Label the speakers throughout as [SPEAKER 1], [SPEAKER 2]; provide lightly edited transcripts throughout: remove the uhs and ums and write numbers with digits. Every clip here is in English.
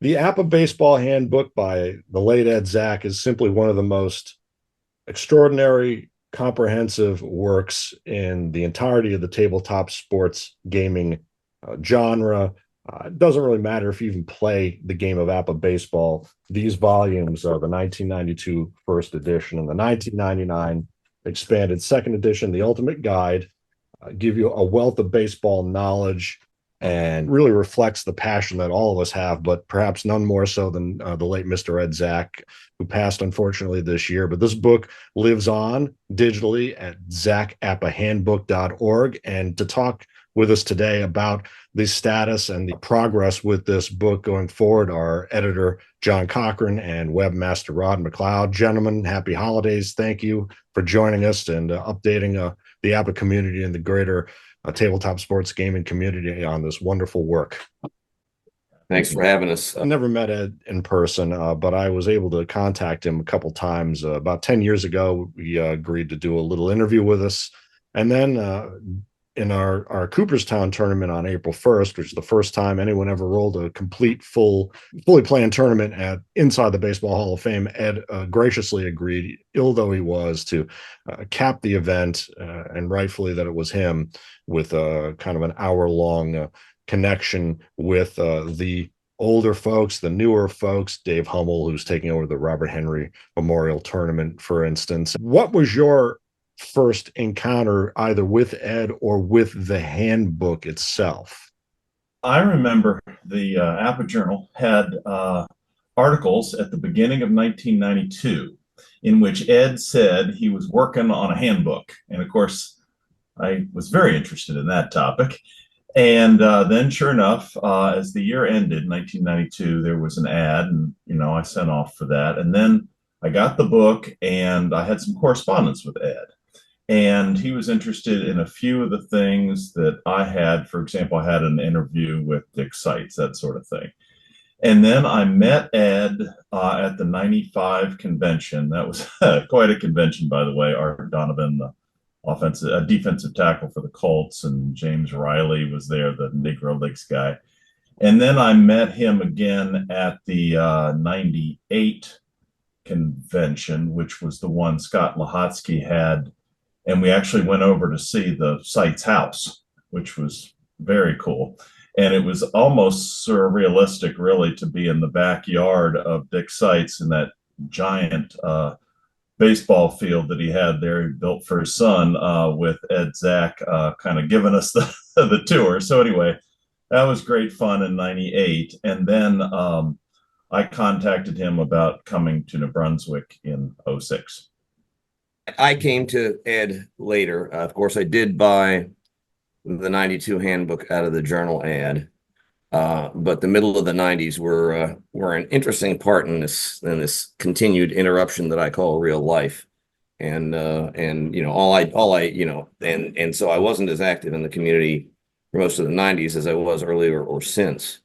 [SPEAKER 1] The APBA Baseball Handbook by the late Ed Zack is simply one of the most extraordinary, comprehensive works in the entirety of the tabletop sports gaming genre. It doesn't really matter if you even play the game of APBA baseball. These volumes are the 1992 first edition and the 1999 expanded second edition, the Ultimate Guide, give you a wealth of baseball knowledge and really reflects the passion that all of us have, but perhaps none more so than the late Mr. Ed Zack, who passed unfortunately this year. But this book lives on digitally at zackappahandbook.org. And to talk with us today about the status and the progress with this book going forward are editor John Cochrane and webmaster Rod McLeod. Gentlemen, happy holidays. Thank you for joining us and updating the APBA community and the greater tabletop sports gaming community on this wonderful work.
[SPEAKER 2] Thanks for having us.
[SPEAKER 1] I never met Ed in person, but I was able to contact him a couple times. About 10 years ago, he agreed to do a little interview with us. And then in our Cooperstown tournament on April 1st, which is the first time anyone ever rolled a complete, fully planned tournament at inside the Baseball Hall of Fame, Ed graciously agreed, ill though he was, to cap the event, and rightfully that it was him, with kind of an hour-long connection with the older folks, the newer folks, Dave Hummel, who's taking over the Robert Henry Memorial Tournament, for instance. What was your first encounter either with Ed or with the handbook itself?
[SPEAKER 3] I remember the APBA Journal had articles at the beginning of 1992 in which Ed said he was working on a handbook. And of course, I was very interested in that topic. And then sure enough, as the year ended, 1992, there was an ad, and, I sent off for that. And then I got the book and I had some correspondence with Ed. And he was interested in a few of the things that I had. For example, I had an interview with Dick Seitz, that sort of thing. And then I met Ed at the 95 convention. That was quite a convention, by the way. Art Donovan, the defensive tackle for the Colts, and James Riley was there, the Negro Leagues guy. And then I met him again at the 98 convention, which was the one Scott Lahotsky had. And we actually went over to see the Seitz house, which was very cool. And it was almost surrealistic, really, to be in the backyard of Dick Seitz in that giant baseball field that he had there, he built for his son, with Ed Zack kind of giving us the tour. So anyway, that was great fun in 98. And then I contacted him about coming to New Brunswick in 06.
[SPEAKER 2] I came to Ed later. Of course, I did buy the 92 handbook out of the Journal ad. But the middle of the 90s were an interesting part in this continued interruption that I call real life. And so I wasn't as active in the community for most of the 90s as I was earlier or since.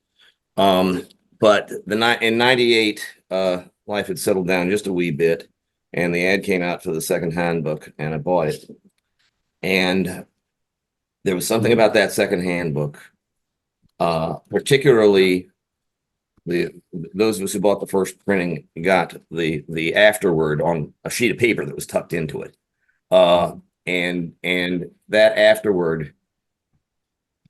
[SPEAKER 2] But in 98, life had settled down just a wee bit, and the ad came out for the second handbook, and I bought it. And there was something about that second handbook, particularly those of us who bought the first printing got the afterword on a sheet of paper that was tucked into it. And that afterword,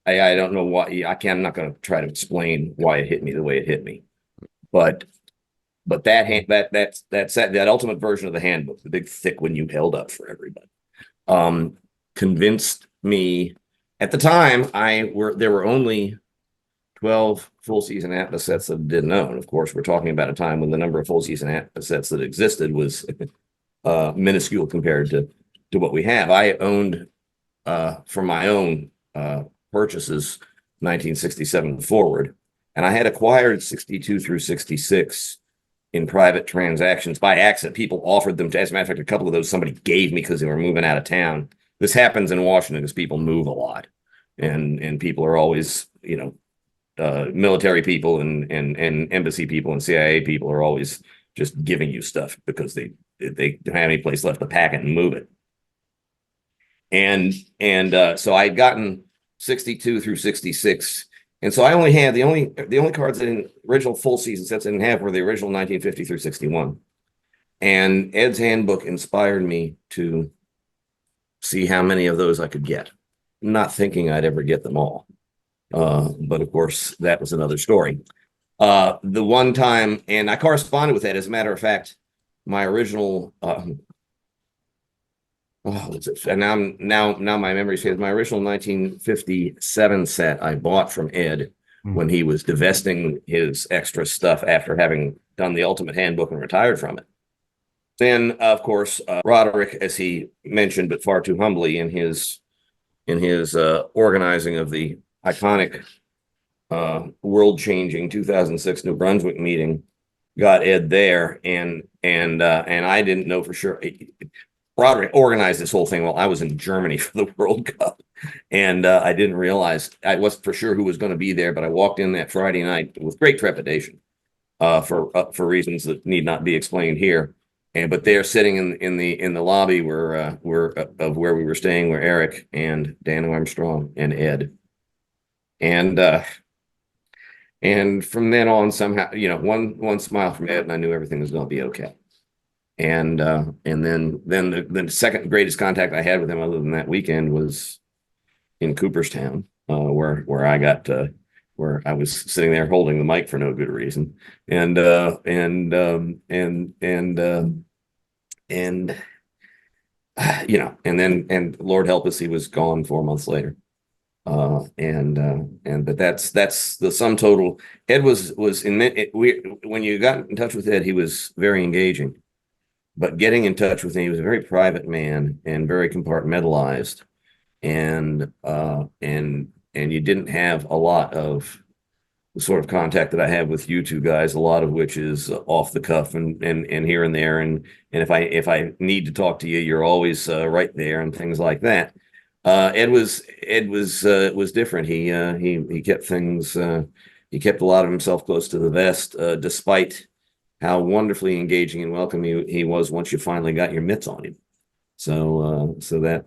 [SPEAKER 2] I don't know why. I'm not going to try to explain why it hit me the way it hit me, but that ultimate version of the handbook, the big thick one you held up for everybody, convinced me. At the time, there were only 12 full season APBA sets that I didn't own. Of course, we're talking about a time when the number of full season APBA sets that existed was minuscule compared to what we have. I owned from my own purchases 1967 forward, and I had acquired 62 through 66 in private transactions by accident. People offered them to, as a matter of fact, a couple of those somebody gave me because they were moving out of town. This happens in Washington because people move a lot, and people are always, military people and embassy people and CIA people are always just giving you stuff because they don't have any place left to pack it and move it. And so I'd gotten 62 through 66 And so I only had the only cards in original full season sets I didn't have were the original 1950 through 61. And Ed's handbook inspired me to see how many of those I could get, not thinking I'd ever get them all. But of course, that was another story. The one time, and I corresponded with Ed, as a matter of fact, my original and now my memory says my original 1957 set I bought from Ed when he was divesting his extra stuff after having done the Ultimate Handbook and retired from it. Then, of course, Roderick, as he mentioned, but far too humbly in his organizing of the iconic world-changing 2006 New Brunswick meeting, got Ed there, and I didn't know for sure. Roderick organized this whole thing while I was in Germany for the World Cup, and I didn't realize, I wasn't for sure who was going to be there, but I walked in that Friday night with great trepidation for reasons that need not be explained here. But they're sitting in the lobby were of where we were staying were Eric and Dan Armstrong and Ed, and from then on, somehow, one smile from Ed, and I knew everything was going to be okay. And then the second greatest contact I had with him, other than that weekend, was in Cooperstown, where I got where I was sitting there holding the mic for no good reason, and Lord help us, he was gone 4 months later. But that's the sum total. Ed was when you got in touch with Ed, he was very engaging. But getting in touch with him, he was a very private man and very compartmentalized, and you didn't have a lot of the sort of contact that I have with you two guys, a lot of which is off the cuff and here and there, and if I need to talk to you, you're always right there and things like that. Ed was different. He kept things. He kept a lot of himself close to the vest, despite how wonderfully engaging and welcoming he was once you finally got your mitts on him. So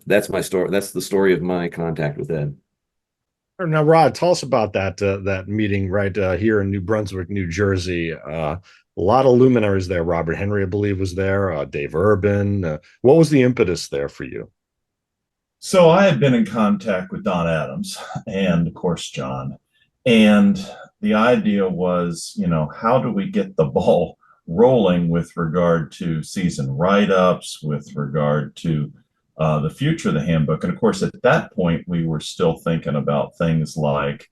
[SPEAKER 2] that's my story. That's the story of my contact with Ed.
[SPEAKER 1] Now, Rod, tell us about that meeting right here in New Brunswick, New Jersey. A lot of luminaries there. Robert Henry, I believe, was there. Dave Urban. What was the impetus there for you?
[SPEAKER 3] So I had been in contact with Don Adams and, of course, John. And the idea was, how do we get the ball rolling with regard to season write-ups, with regard to the future of the handbook? And of course, at that point, we were still thinking about things like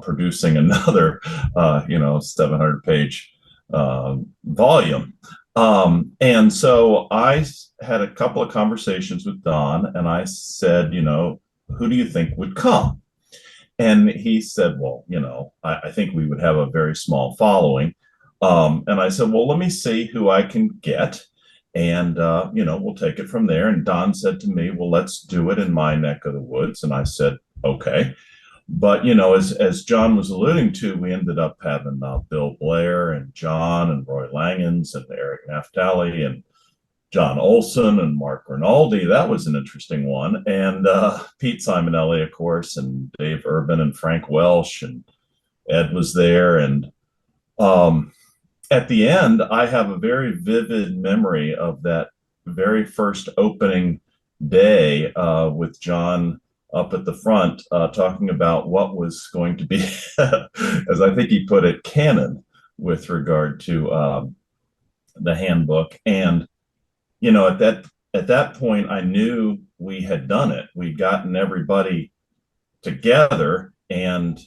[SPEAKER 3] producing another, 700-page volume. And so I had a couple of conversations with Don, and I said, who do you think would come? And he said, well, I think we would have a very small following. And I said, well, let me see who I can get. And, we'll take it from there. And Don said to me, well, let's do it in my neck of the woods. And I said, okay. But, as John was alluding to, we ended up having Bill Blair and John and Roy Langens and Eric Naftali and John Olson and Mark Rinaldi. That was an interesting one. And Pete Simonelli, of course, and Dave Urban and Frank Welsh, and Ed was there. And at the end, I have a very vivid memory of that very first opening day with John up at the front talking about what was going to be, as I think he put it, canon with regard to the handbook. And at that point, I knew we had done it. We'd gotten everybody together, and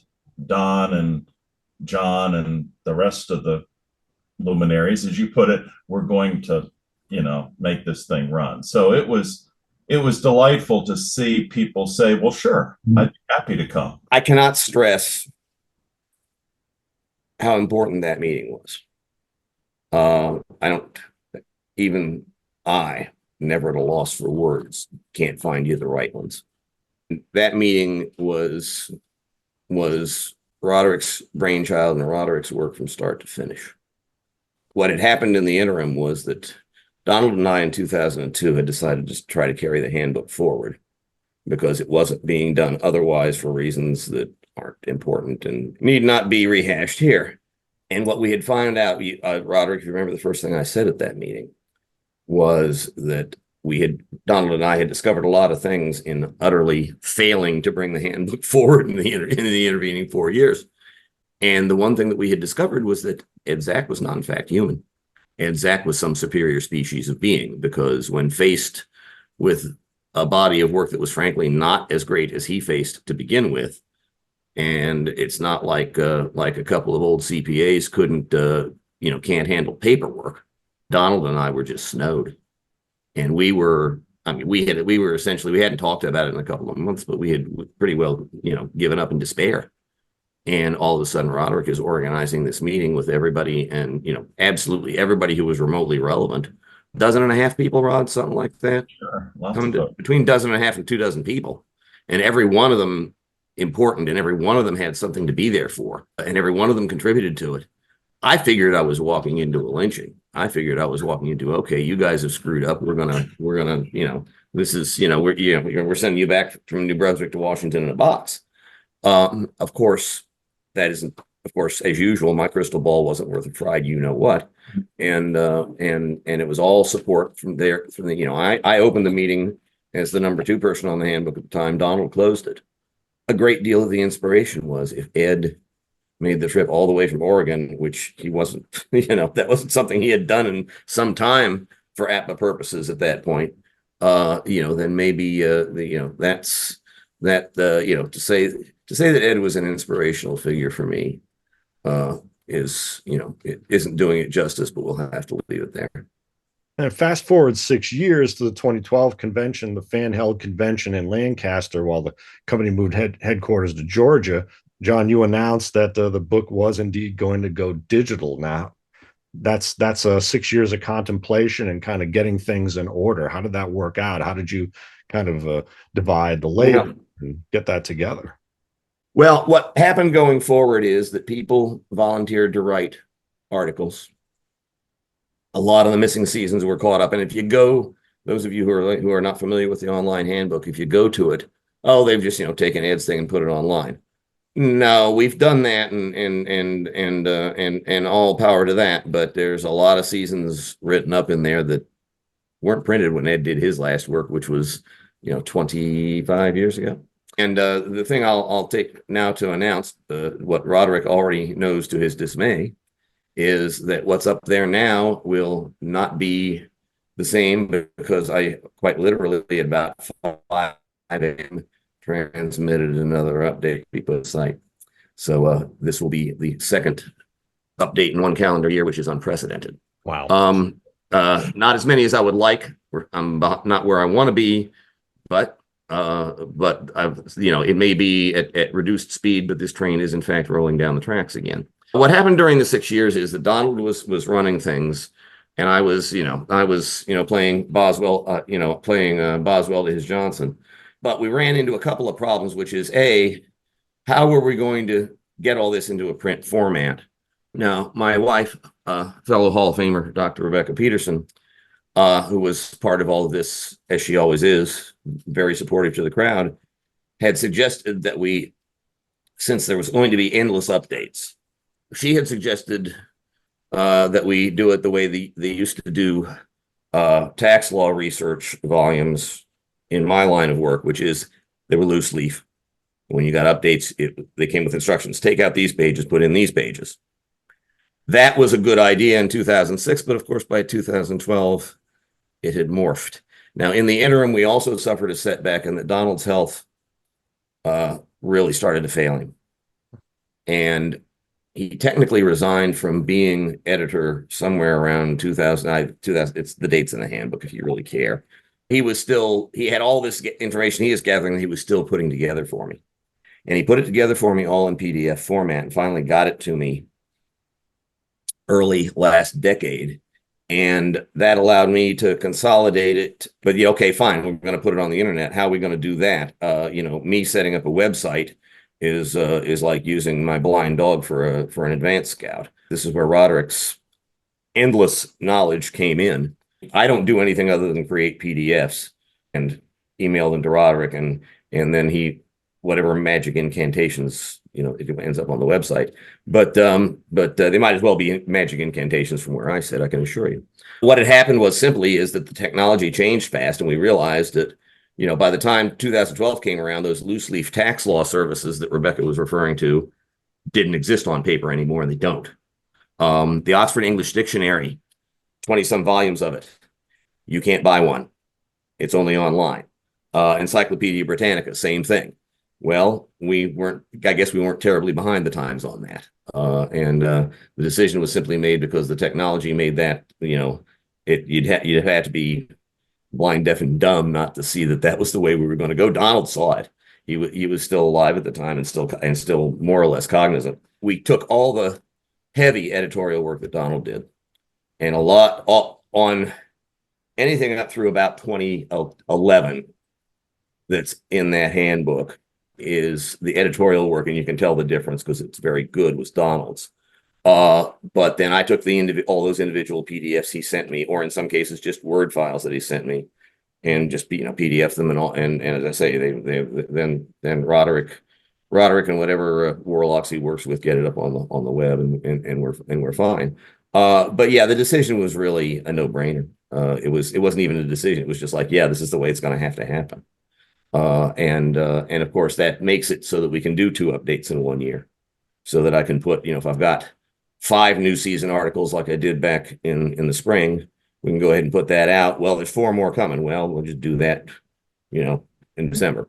[SPEAKER 3] Don and John and the rest of the luminaries, as you put it, were going to, make this thing run. So it was delightful to see people say, well, sure, I'd be happy to come.
[SPEAKER 2] I cannot stress how important that meeting was. I never at a loss for words, can't find you the right ones. That meeting was Roderick's brainchild and Roderick's work from start to finish. What had happened in the interim was that Donald and I in 2002 had decided to try to carry the handbook forward because it wasn't being done otherwise for reasons that aren't important and need not be rehashed here. And what we had found out, Roderick, if you remember, the first thing I said at that meeting was that Donald and I had discovered a lot of things in utterly failing to bring the handbook forward in the intervening 4 years. And the one thing that we had discovered was that Ed Zack was not in fact human. Ed Zack was some superior species of being, because when faced with a body of work that was frankly not as great as he faced to begin with, and it's not like a couple of old CPAs can't handle paperwork. Donald and I were just snowed, and we hadn't talked about it in a couple of months, but we had pretty well given up in despair. And all of a sudden, Roderick is organizing this meeting with everybody, and absolutely everybody who was remotely relevant. Dozen and a half people, Rod, something like that.
[SPEAKER 3] Sure.
[SPEAKER 2] Between dozen and a half and 2 dozen people, and every one of them important, and every one of them had something to be there for, and every one of them contributed to it. I figured I was walking into a lynching. I figured I was walking into, okay, you guys have screwed up. We're gonna, this is, we're sending you back from New Brunswick to Washington in a box. Of course, that isn't, of course, as usual, my crystal ball wasn't worth a fried what. And it was all support from there. I opened the meeting as the number 2 person on the handbook at the time. Donald closed it. A great deal of the inspiration was if Ed made the trip all the way from Oregon, which he wasn't, that wasn't something he had done in some time for APBA purposes at that point. Then maybe that's that. To say that Ed was an inspirational figure for me is, it isn't doing it justice, but we'll have to leave it there.
[SPEAKER 1] And fast forward 6 years to the 2012 convention, the fan-held convention in Lancaster, while the company moved headquarters to Georgia. John, you announced that the book was indeed going to go digital. Now, that's 6 years of contemplation and kind of getting things in order. How did that work out? How did you kind of divide the labor and get that together?
[SPEAKER 2] Well, what happened going forward is that people volunteered to write articles. A lot of the missing seasons were caught up. And if you go, those of you who are not familiar with the online handbook, if you go to it, they've just, taken Ed's thing and put it online. No, we've done that, and all power to that. But there's a lot of seasons written up in there that weren't printed when Ed did his last work, which was, 25 years ago. And the thing I'll take now to announce, what Roderick already knows to his dismay, is that what's up there now will not be the same, because I quite literally at about 5 a.m. transmitted another update to people's site. So this will be the second update in one calendar year, which is unprecedented.
[SPEAKER 1] Wow.
[SPEAKER 2] Not as many as I would like. I'm not where I want to be, but I've, it may be at reduced speed, but this train is in fact rolling down the tracks again. What happened during the 6 years is that Donald was running things, and I was playing Boswell, playing Boswell to his Johnson. But we ran into a couple of problems, which is how were we going to get all this into a print format? Now, my wife, fellow Hall of Famer, Dr. Rebecca Peterson, who was part of all of this, as she always is, very supportive to the crowd, had suggested that since there was going to be endless updates, she had suggested that we do it the way they used to do tax law research volumes in my line of work, which is they were loose leaf. When you got updates, they came with instructions. Take out these pages, put in these pages. That was a good idea in 2006, but of course, by 2012, it had morphed. Now, in the interim, we also suffered a setback in that Donald's health really started to fail him. And he technically resigned from being editor somewhere around 2000. It's the dates in the handbook if you really care. He had all this information he is gathering, he was still putting together for me. And he put it together for me all in PDF format and finally got it to me early last decade. And that allowed me to consolidate it. But yeah, okay, fine, we're going to put it on the internet. How are we going to do that? Me setting up a website is like using my blind dog for an advanced scout. This is where Roderick's endless knowledge came in. I don't do anything other than create PDFs and email them to Roderick, and then he whatever magic incantations, it ends up on the website. But they might as well be magic incantations from where I sit, I can assure you. What had happened was simply is that the technology changed fast, and we realized that, by the time 2012 came around, those loose leaf tax law services that Rebecca was referring to didn't exist on paper anymore, and they don't. The Oxford English Dictionary, 20 some volumes of it, you can't buy one. It's only online. Encyclopedia Britannica, same thing. Well, I guess we weren't terribly behind the times on that. The decision was simply made because the technology made that, you'd have had to be blind, deaf, and dumb not to see that was the way we were going to go. Donald saw it. He was still alive at the time and still more or less cognizant. We took all the heavy editorial work that Donald did, and a lot on anything up through about 2011 that's in that handbook is the editorial work, and you can tell the difference because it's very good, was Donald's. But then I took all those individual PDFs he sent me, or in some cases just Word files that he sent me, and just PDF them and all. And as I say, then Roderick and whatever warlocks he works with get it up on the web, and we're fine. But yeah, the decision was really a no-brainer. It wasn't even a decision. It was just like, yeah, this is the way it's going to have to happen. And of course that makes it so that we can do 2 updates in 1 year, so that I can put, if I've got 5 new season articles like I did back in the spring, we can go ahead and put that out. Well, there's 4 more coming. Well, we'll just do that, in December.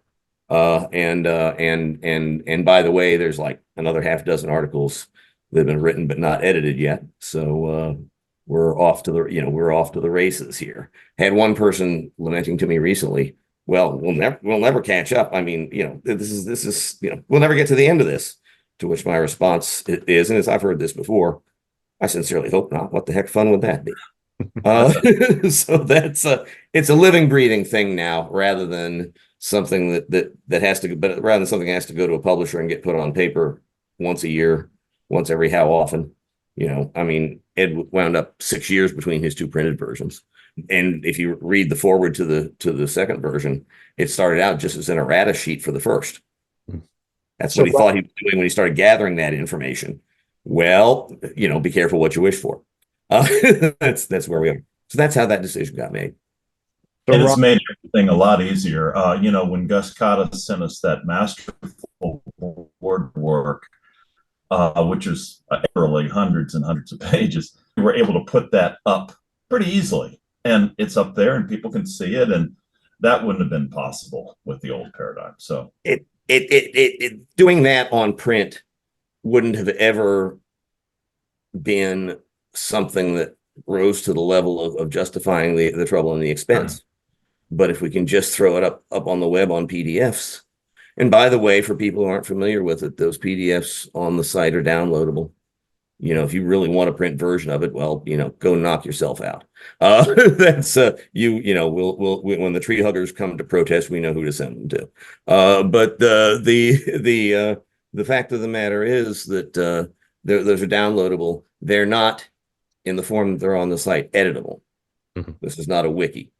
[SPEAKER 2] And by the way, there's like another half dozen articles that have been written but not edited yet. So we're off to the races here. Had one person lamenting to me recently, well, we'll never catch up. I mean, this is we'll never get to the end of this. To which my response is, and as I've heard this before, I sincerely hope not. What the heck fun would that be? So it's a living, breathing thing now, rather than something that has to, but rather than something that has to go to a publisher and get put on paper once a year, once every how often. I mean, Ed wound up 6 years between his 2 printed versions. And if you read the forward to the second version, it started out just as an errata sheet for the first. That's what he thought he was doing when he started gathering that information. Well, be careful what you wish for. That's where we are. So that's how that decision got made.
[SPEAKER 3] And it's made everything a lot easier. When Gus Cotta sent us that masterful board work, which is literally hundreds and hundreds of pages, we were able to put that up pretty easily. And it's up there and people can see it. And that wouldn't have been possible with the old paradigm. So
[SPEAKER 2] it doing that on print wouldn't have ever been something that rose to the level of justifying the trouble and the expense. But if we can just throw it up on the web on PDFs, and by the way, for people who aren't familiar with it, those PDFs on the site are downloadable. If you really want a print version of it, well, go knock yourself out. That's we'll when the tree huggers come to protest, we know who to send them to. But the fact of the matter is that those are downloadable. They're not, in the form that they're on the site, editable. Mm-hmm. This is not a wiki.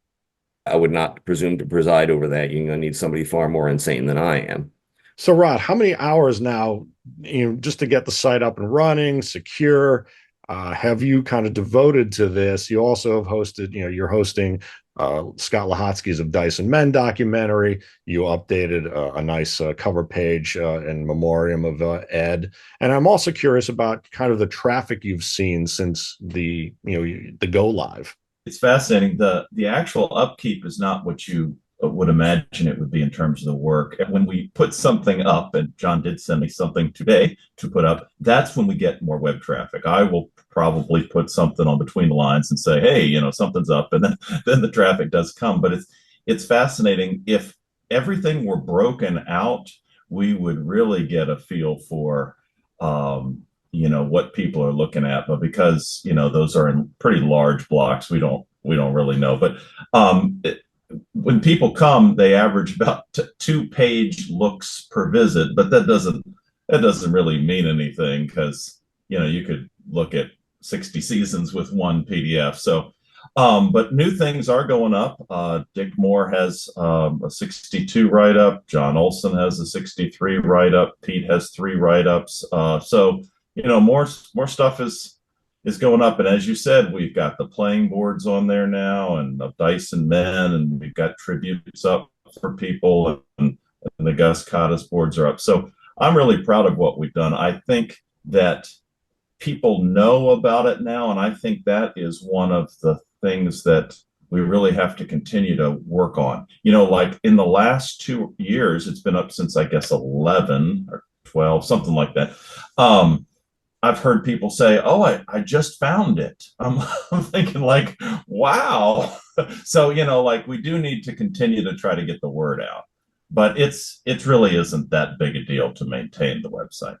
[SPEAKER 2] I would not presume to preside over that. You're going to need somebody far more insane than I am.
[SPEAKER 1] So, Rod, how many hours now, just to get the site up and running, secure, have you kind of devoted to this? You also have hosted, you're hosting Scott Lahotsky's Of Dice and Men documentary. You updated a nice cover page in memoriam of Ed. And I'm also curious about kind of the traffic you've seen since the go live.
[SPEAKER 3] It's fascinating. The actual upkeep is not what you would imagine it would be in terms of the work. And when we put something up, and John did send me something today to put up, that's when we get more web traffic. I will probably put something on between the lines and say, hey, something's up, and then the traffic does come. But it's fascinating. If everything were broken out, we would really get a feel for what people are looking at. But because those are in pretty large blocks, we don't really know. But when people come, they average about 2-page looks per visit, but that doesn't really mean anything, because you could look at 60 seasons with one PDF. So But new things are going up. Dick Moore has a 62 write up. John Olson has a 63 write up. Pete has 3 write ups. So more stuff is going up. And as you said, we've got the playing boards on there now, and the Dice and Men, and we've got tributes up for people, and the Gus Cottas boards are up. So I'm really proud of what we've done. I think that people know about it now, and I think that is one of the things that we really have to continue to work on. Like in the last 2 years, it's been up since I guess 11 or 12, something like that. I've heard people say, "Oh, I just found it." I'm thinking like, wow. So like we do need to continue to try to get the word out, but it really isn't that big a deal to maintain the website.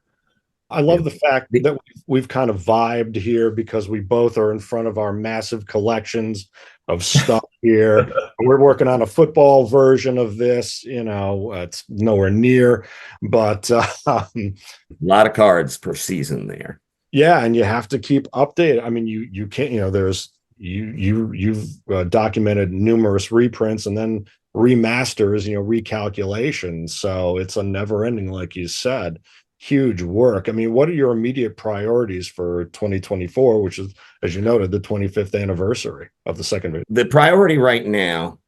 [SPEAKER 1] I love the fact that we've kind of vibed here because we both are in front of our massive collections of stuff here. We're working on a football version of this. It's nowhere near, but
[SPEAKER 2] A lot of cards per season there.
[SPEAKER 1] yeah, and you have to keep updated. I mean, you can't. There's you've documented numerous reprints and then remasters. Recalculations. So it's a never ending, like you said. Huge work. I mean, what are your immediate priorities for 2024, which is, as you noted, the 25th anniversary of the second?
[SPEAKER 2] The priority right now,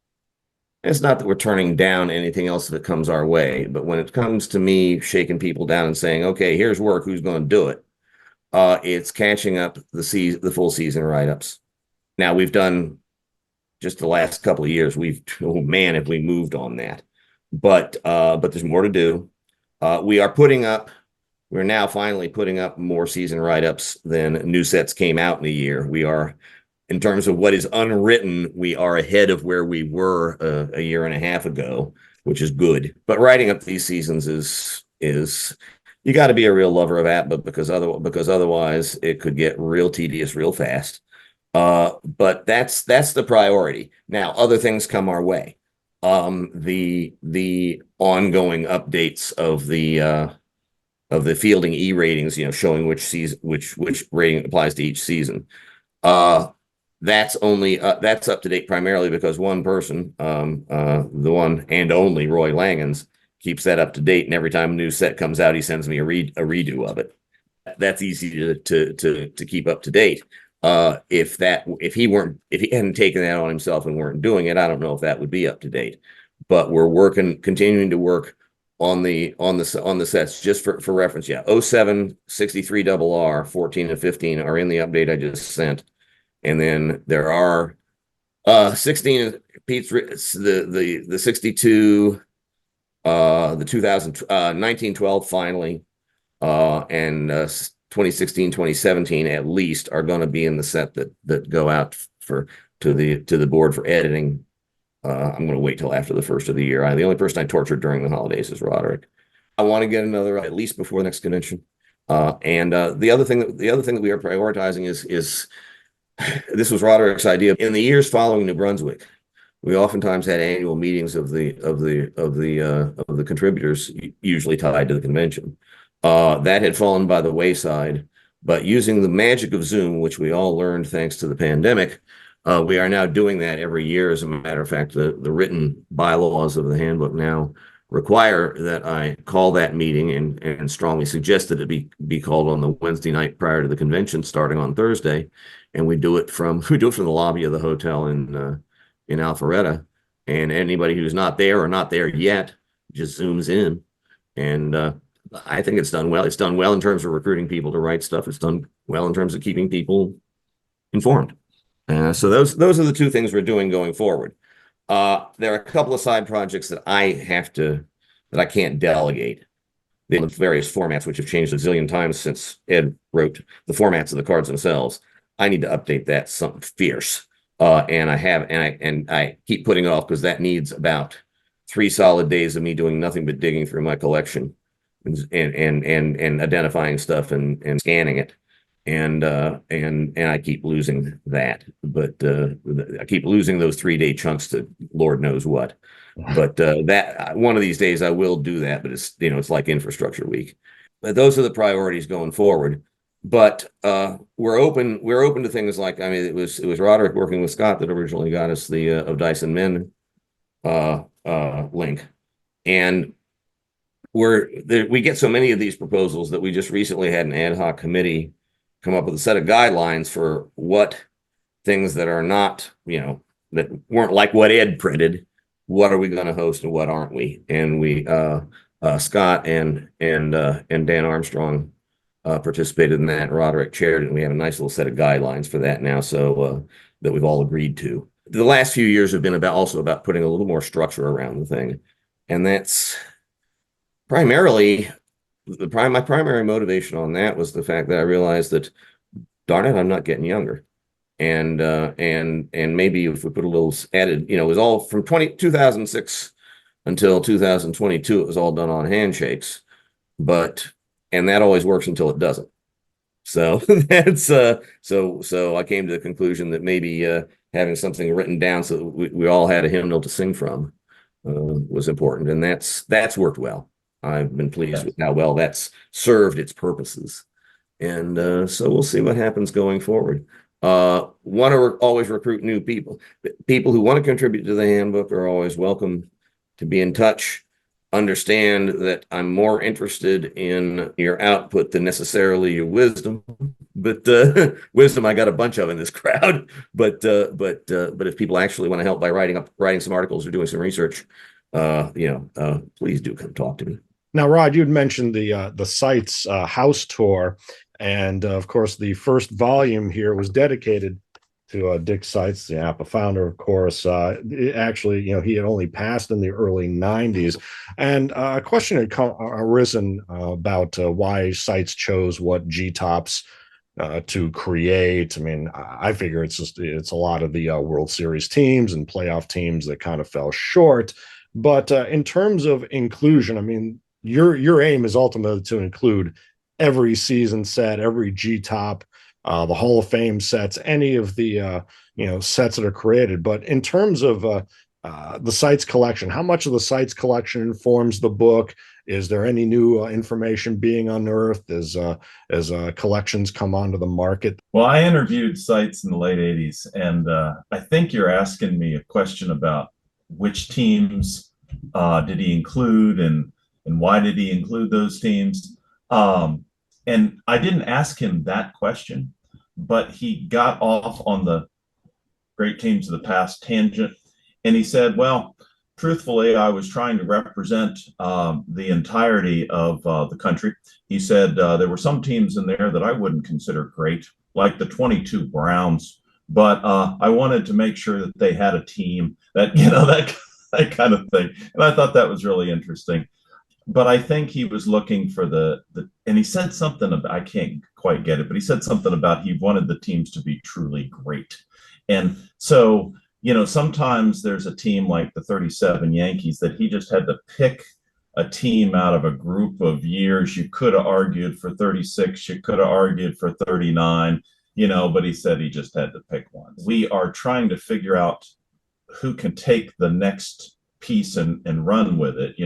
[SPEAKER 2] it's not that we're turning down anything else that comes our way, but when it comes to me shaking people down and saying, okay, here's work, who's going to do it? It's catching up the full season write-ups. Now we've done just the last couple of years. Oh man, have we moved on that? But there's more to do. We're now finally putting up more season write-ups than new sets came out in a year. We are, in terms of what is unwritten, we are ahead of where we were a year and a half ago, which is good. But writing up these seasons is you got to be a real lover of APBA because otherwise it could get real tedious real fast. But that's the priority. Now, other things come our way. The ongoing updates of the fielding E ratings, showing which rating applies to each season. That's up to date primarily because one person, the one and only Roy Langens, keeps that up to date, and every time a new set comes out, he sends me a redo of it. That's easy to keep up to date. If he hadn't taken that on himself and weren't doing it, I don't know if that would be up to date. But we're continuing to work on the sets just for reference. Yeah, 07, 63 RR, 14 and 15 are in the update I just sent, and then there are 16 Pete's the 62, the 2000 1912 finally, and 2016, 2017 at least are going to be in the set that go out to the board for editing. I'm going to wait till after the first of the year. The only person I tortured during the holidays is Roderick. I want to get another at least before the next convention. And the other thing that we are prioritizing is this was Roderick's idea. In the years following New Brunswick, we oftentimes had annual meetings of the contributors, usually tied to the convention. That had fallen by the wayside, but using the magic of Zoom, which we all learned thanks to the pandemic, we are now doing that every year. As a matter of fact, the written bylaws of the handbook now require that I call that meeting and strongly suggest that it be called on the Wednesday night prior to the convention, starting on Thursday, and we do it from the lobby of the hotel in Alpharetta, and anybody who's not there or not there yet just zooms in, and I think it's done well. It's done well in terms of recruiting people to write stuff. It's done well in terms of keeping people informed. So those are the two things we're doing going forward. There are a couple of side projects that I can't delegate. The various formats, which have changed a zillion times since Ed wrote the formats of the cards themselves. I need to update that something fierce. And I keep putting it off because that needs about 3 solid days of me doing nothing but digging through my collection and identifying stuff and scanning it. And I keep losing that, but I keep losing those 3-day chunks to Lord knows what. But that one of these days I will do that. But it's like infrastructure week. But those are the priorities going forward. but we're open to things like, I mean, it was Roderick working with Scott that originally got us the of Dice and Men link, and we get so many of these proposals that we just recently had an ad hoc committee come up with a set of guidelines for what things that are not, that weren't like what Ed printed, what are we going to host and what aren't we? And we Scott and Dan Armstrong participated in that. Roderick chaired it, and we have a nice little set of guidelines for that now, so that we've all agreed to. The last few years have been about putting a little more structure around the thing, and that's primarily my primary motivation on that was the fact that I realized that, darn it, I'm not getting younger. And maybe if we put a little added, it was all from 2006 until 2022, it was all done on handshakes, and that always works until it doesn't. So that's so I came to the conclusion that maybe having something written down so that we all had a hymnal to sing from was important, and that's worked well. I've been pleased with how well that's served its purposes, and so we'll see what happens going forward. Want to always recruit new people. People who want to contribute to the handbook are always welcome to be in touch. Understand that I'm more interested in your output than necessarily your wisdom, but wisdom I got a bunch of in this crowd. But if people actually want to help by writing some articles or doing some research, please do come talk to me.
[SPEAKER 1] Now, Rod, you'd mentioned the Seitz house tour, and of course, the first volume here was dedicated to Dick Seitz, the APBA founder, of course. Actually, he had only passed in the early 90s. And a question had arisen about why Seitz chose what G-tops to create. I mean, I figure it's a lot of the World Series teams and playoff teams that kind of fell short. But in terms of inclusion, I mean, your aim is ultimately to include every season set, every G-top, the Hall of Fame sets, any of the sets that are created. But in terms of the Seitz collection, how much of the Seitz collection informs the book? Is there any new information being unearthed as collections come onto the market?
[SPEAKER 3] Well, I interviewed Seitz in the late 80s, and I think you're asking me a question about which teams did he include and why did he include those teams? And I didn't ask him that question, but he got off on the great teams of the past tangent. And he said, well, truthfully, I was trying to represent the entirety of the country. He said there were some teams in there that I wouldn't consider great, like the 22 Browns, but I wanted to make sure that they had a team that, that kind of thing. And I thought that was really interesting. But I think he was looking for and he said something about, I can't quite get it, but he said something about he wanted the teams to be truly great. And so, sometimes there's a team like the 37 Yankees that he just had to pick a team out of a group of years. You could have argued for 36, you could have argued for 39, but he said he just had to pick one. We are trying to figure out who can take the next piece and run with it,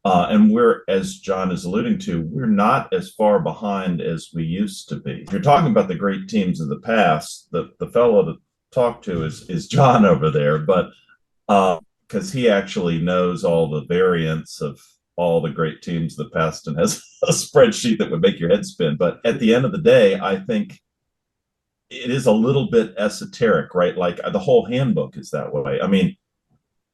[SPEAKER 3] and we're, as John is alluding to, we're not as far behind as we used to be. If you're talking about the great teams of the past, the fellow to talk to is John over there, but because he actually knows all the variants of all the great teams of the past and has a spreadsheet that would make your head spin. But at the end of the day, I think it is a little bit esoteric, right? Like the whole handbook is that way. I mean,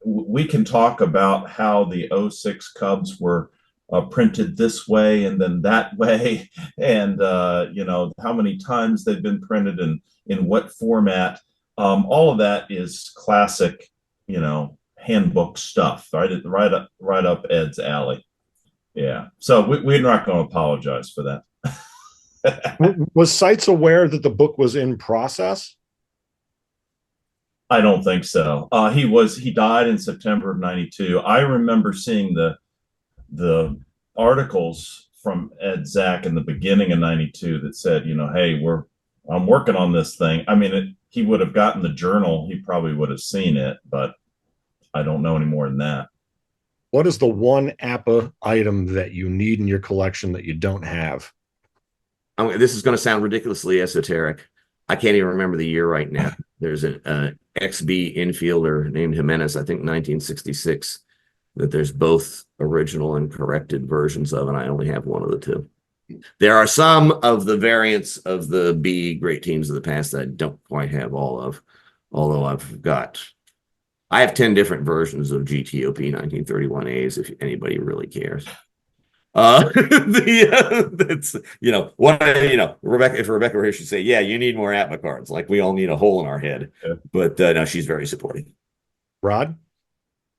[SPEAKER 3] we can talk about how the 06 Cubs were printed this way and then that way, and how many times they've been printed and in what format. All of that is classic, handbook stuff, right up Ed's alley. Yeah, so we're not going to apologize for that.
[SPEAKER 1] Was Seitz aware that the book was in process?
[SPEAKER 3] I don't think so. He died in September of 92. I remember seeing the articles from Ed Zack in the beginning of 92 that said, hey, I'm working on this thing. I mean, he would have gotten the journal. He probably would have seen it, but I don't know any more than that.
[SPEAKER 1] What is the one APBA item that you need in your collection that you don't have?
[SPEAKER 2] this is going to sound ridiculously esoteric. I can't even remember the year right now. There's an XB infielder named Jimenez, I think 1966, that there's both original and corrected versions of, and I only have one of the two. There are some of the variants of the B great teams of the past that I don't quite have all of, although I have 10 different versions of GTOP 1931As if anybody really cares. That's Rebecca. If Rebecca were here, she'd say, "Yeah, you need more APBA cards. Like we all need a hole in our head."
[SPEAKER 3] Yeah.
[SPEAKER 2] But no, she's very supportive.
[SPEAKER 1] Rod?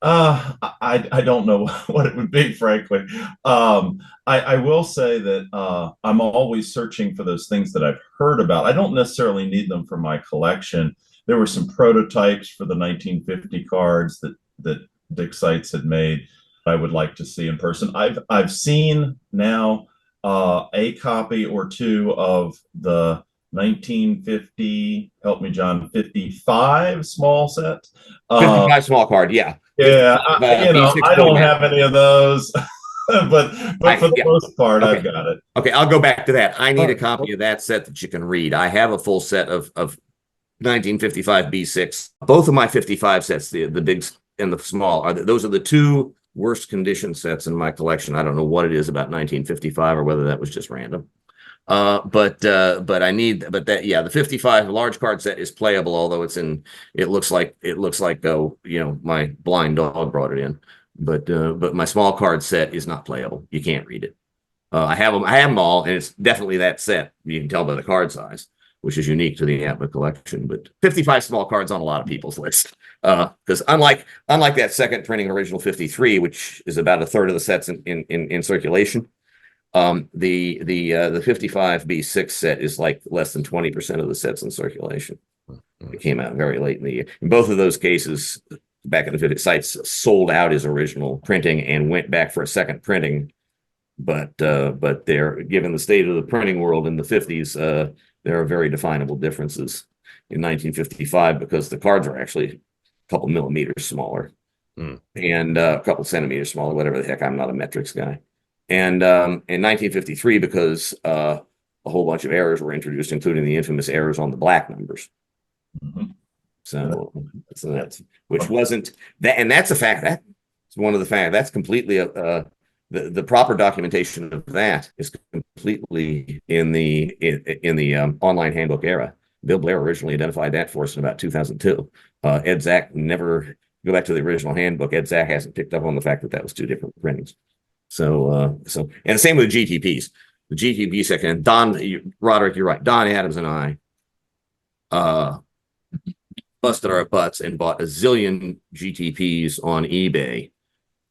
[SPEAKER 3] I don't know what it would be, frankly. I will say that I'm always searching for those things that I've heard about. I don't necessarily need them for my collection. There were some prototypes for the 1950 cards that Dick Seitz had made I would like to see in person. I've seen now a copy or two of the 1950, help me, John, 55 small set.
[SPEAKER 2] 55 small card, yeah.
[SPEAKER 3] Yeah, I don't have any of those, but for the most part,
[SPEAKER 2] okay.
[SPEAKER 3] I've got it.
[SPEAKER 2] Okay, I'll go back to that. I need a copy of that set that you can read. I have a full set of 1955 B6. Both of my 55 sets, the big and the small, those are the two worst condition sets in my collection. I don't know what it is about 1955 or whether that was just random. But the 55 large card set is playable, although it looks like my blind dog brought it in. But my small card set is not playable. You can't read it. I have them all, and it's definitely that set. You can tell by the card size, which is unique to the APBA collection. But 55 small cards on a lot of people's list. Because unlike that second printing original 53, which is about a third of the sets in circulation, the 55 B6 set is like less than 20% of the sets in circulation. It came out very late in the year. In both of those cases, back in the 50s, Seitz sold out his original printing and went back for a second printing. But they're, given the state of the printing world in the 50s, there are very definable differences in 1955 because the cards are actually a couple millimeters smaller and a couple centimeters smaller, whatever the heck. I'm not a metrics guy. And in 1953, because a whole bunch of errors were introduced, including the infamous errors on the black numbers. So that's, which wasn't that, and that's a fact. That's one of the facts. That's completely the proper documentation of that is completely in the online handbook era. Bill Blair originally identified that for us in about 2002. Ed Zack never, go back to the original handbook. Ed Zack hasn't picked up on the fact that that was two different printings. So and the same with GTPs. The GTP section, and Don, Roderick, you're right. Don Adams and I busted our butts and bought a zillion GTPs on eBay,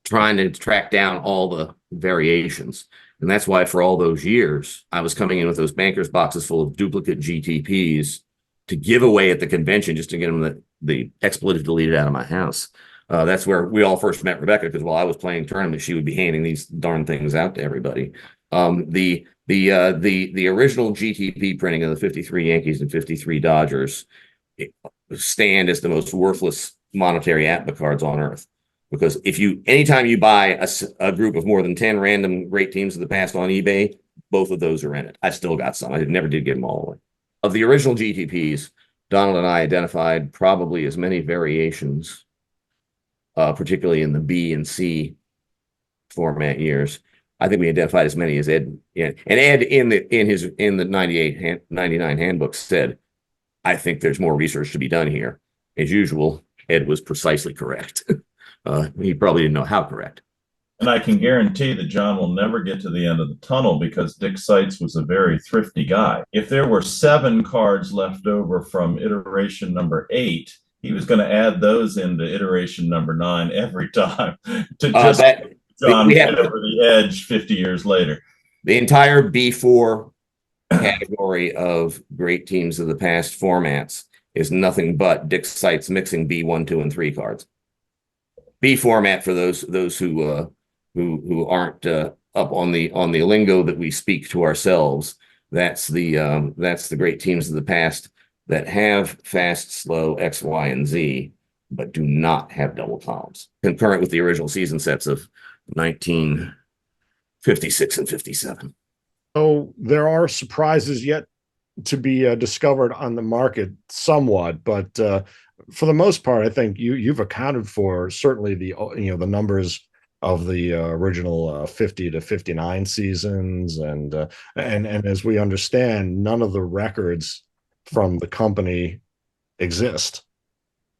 [SPEAKER 2] trying to track down all the variations. And that's why for all those years, I was coming in with those bankers boxes full of duplicate GTPs to give away at the convention just to get them the expletive deleted out of my house. That's where we all first met Rebecca, because while I was playing tournaments, she would be handing these darn things out to everybody. The original GTP printing of the 53 Yankees and 53 Dodgers stand as the most worthless monetary APBA cards on earth. Because anytime you buy a group of more than 10 random great teams of the past on eBay, both of those are in it. I still got some. I never did give them all away. Of the original GTPs, Donald and I identified probably as many variations, particularly in the B and C format years. I think we identified as many as Ed. Yeah. And Ed in the 99 handbook said, I think there's more research to be done here. As usual, Ed was precisely correct. He probably didn't know how correct.
[SPEAKER 3] And I can guarantee that John will never get to the end of the tunnel because Dick Seitz was a very thrifty guy. If there were 7 cards left over from iteration number 8, he was going to add those into iteration number 9 every time to just John get over the edge 50 years later.
[SPEAKER 2] The entire B4 category of great teams of the past formats is nothing but Dick Seitz mixing B1, 2, and 3 cards. B format, for those who aren't up on the lingo that we speak to ourselves, that's the great teams of the past that have fast, slow X, Y, and Z, but do not have double columns, concurrent with the original season sets of 1956 and 57.
[SPEAKER 1] So there are surprises yet to be discovered on the market somewhat, but for the most part, I think you've accounted for certainly the numbers of the original 50 to 59 seasons, and as we understand, none of the records from the company exist.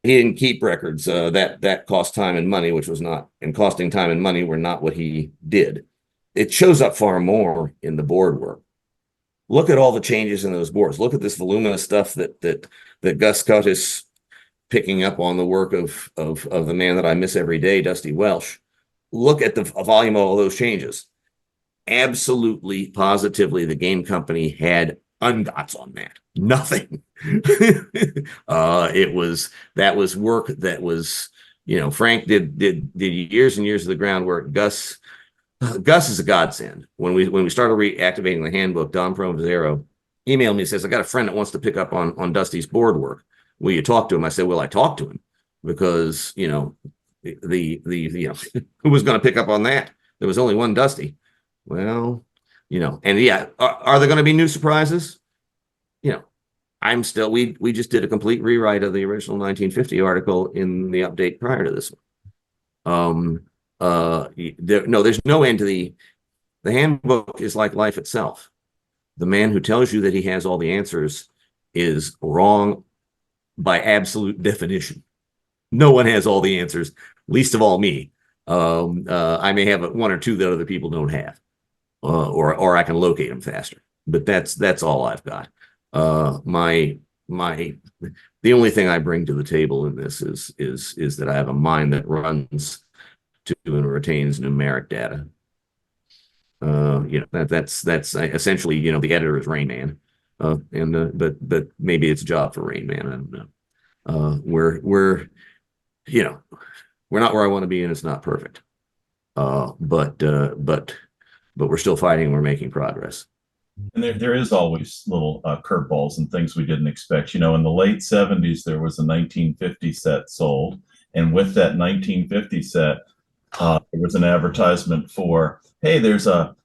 [SPEAKER 2] He didn't keep records. That cost time and money, which was not, and costing time and money were not what he did. It shows up far more in the board work. Look at all the changes in those boards. Look at this voluminous stuff that Gus Scott is picking up on the work of the man that I miss every day, Dusty Welsh. Look at the volume of all those changes. Absolutely, positively, the game company had undots on that. Nothing. That was work that was, Frank did years and years of the groundwork. Gus is a godsend. When we started reactivating the handbook, Don Provenzero emailed me and says, I got a friend that wants to pick up on Dusty's board work. Will you talk to him? I said, well, I talked to him because, who was going to pick up on that? There was only one Dusty. Well, and yeah, are there going to be new surprises? We just did a complete rewrite of the original 1950 article in the update prior to this one. There's no end to the handbook is like life itself. The man who tells you that he has all the answers is wrong by absolute definition. No one has all the answers, least of all me. I may have one or two that other people don't have, or I can locate them faster. But that's all I've got. The only thing I bring to the table in this is that I have a mind that runs to and retains numeric data. That's essentially, the editor is Rain Man, but maybe it's a job for Rain Man. I don't know. We're not where I want to be, and it's not perfect. But we're still fighting. We're making progress.
[SPEAKER 3] And there is always little curveballs and things we didn't expect. In the late 70s, there was a 1950 set sold. And with that 1950 set, there was an advertisement for, hey, there's a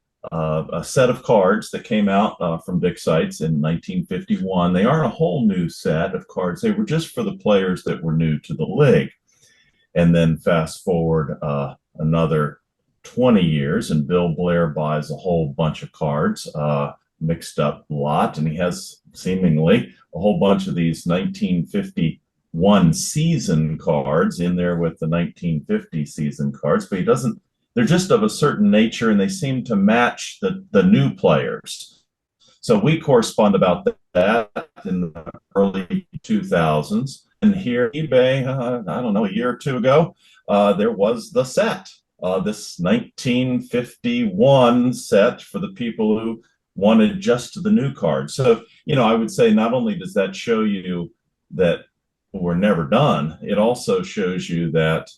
[SPEAKER 3] set of cards that came out from Dick Seitz in 1951. They aren't a whole new set of cards. They were just for the players that were new to the league. And then fast forward another 20 years, and Bill Blair buys a whole bunch of cards, mixed up lot, and he has seemingly a whole bunch of these 1951 season cards in there with the 1950 season cards, but they're just of a certain nature, and they seem to match the new players. So we correspond about that in the early 2000s. And here eBay, I don't know, a year or two ago, there was the set, this 1951 set for the people who wanted just the new card. So, I would say not only does that show you that we're never done, it also shows you that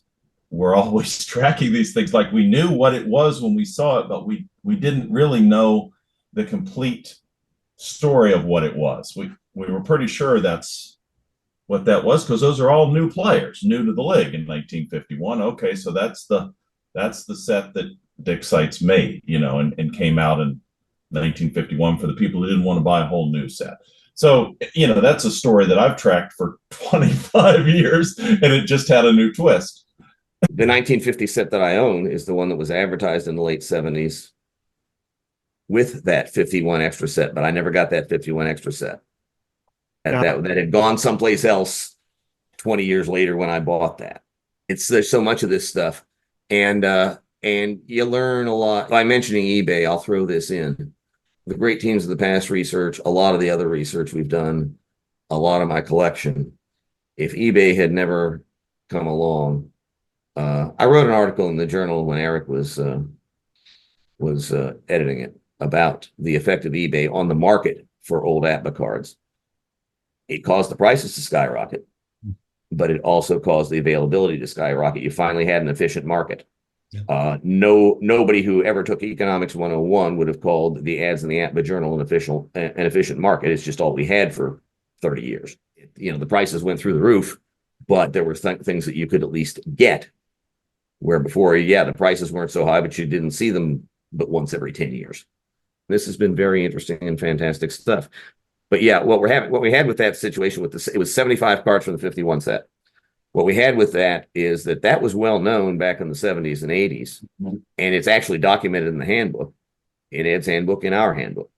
[SPEAKER 3] we're always tracking these things. Like, we knew what it was when we saw it, but we didn't really know the complete story of what it was. We were pretty sure that's what that was, because those are all new players, new to the league in 1951. Okay, so that's the set that Dick Seitz made, and came out in 1951 for the people who didn't want to buy a whole new set. So, that's a story that I've tracked for 25 years, and it just had a new twist.
[SPEAKER 2] The 1950 set that I own is the one that was advertised in the late 70s with that 51 extra set, but I never got that 51 extra set. That had gone someplace else 20 years later when I bought that. There's so much of this stuff, and you learn a lot. By mentioning eBay, I'll throw this in. The Great Teams of the Past research, a lot of the other research we've done, a lot of my collection. If eBay had never come along, I wrote an article in the journal when Eric was editing it about the effect of eBay on the market for old APBA cards. It caused the prices to skyrocket, but it also caused the availability to skyrocket. You finally had an efficient market. Yeah. Nobody who ever took Economics 101 would have called the ads in the APBA Journal an efficient market. It's just all we had for 30 years. The prices went through the roof, but there were things that you could at least get, where before, the prices weren't so high, but you didn't see them but once every 10 years. This has been very interesting and fantastic stuff. But yeah, what we had with that situation with this, it was 75 cards from the 51 set. What we had with that is that was well known back in the 70s and 80s, and it's actually documented in the handbook, in Ed's handbook, in our handbook.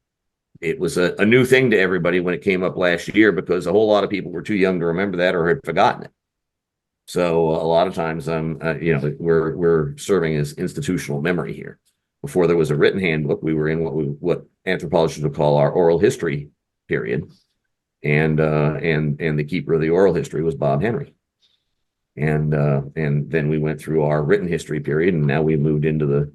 [SPEAKER 2] It was a new thing to everybody when it came up last year because a whole lot of people were too young to remember that or had forgotten it. So a lot of times, we're serving as institutional memory here. Before there was a written handbook, we were in what anthropologists would call our oral history period, and the keeper of the oral history was Bob Henry. And then we went through our written history period, and now we moved into the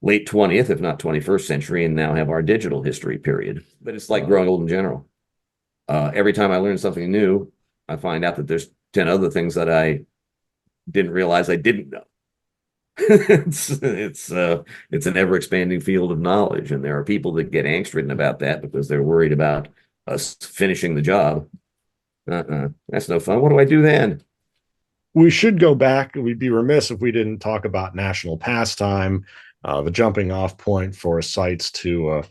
[SPEAKER 2] late 20th, if not 21st century, and now have our digital history period. But it's like growing old in general. Every time I learn something new, I find out that there's 10 other things that I didn't realize I didn't know. It's an ever expanding field of knowledge, and there are people that get angst ridden about that because they're worried about us finishing the job. That's no fun. What do I do then?
[SPEAKER 1] We should go back. We'd be remiss if we didn't talk about National Pastime, the jumping off point for Seitz to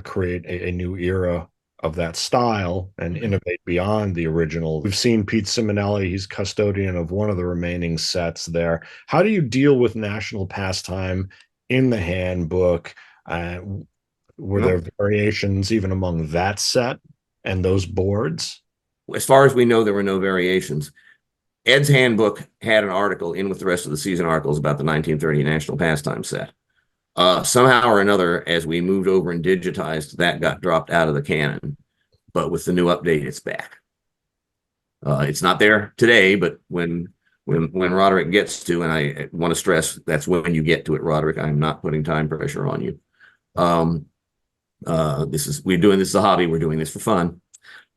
[SPEAKER 1] create a new era of that style and innovate beyond the original. We've seen Pete Simonelli, he's custodian of one of the remaining sets there. How do you deal with National Pastime in the handbook? Were there variations even among that set and those boards?
[SPEAKER 2] As far as we know, there were no variations. Ed's handbook had an article in with the rest of the season articles about the 1930 National Pastime set. Somehow or another, as we moved over and digitized, that got dropped out of the canon. But with the new update, it's back. It's not there today, but when Roderick gets to, and I want to stress, that's when you get to it, Roderick. I'm not putting time pressure on you. We're doing this as a hobby. We're doing this for fun.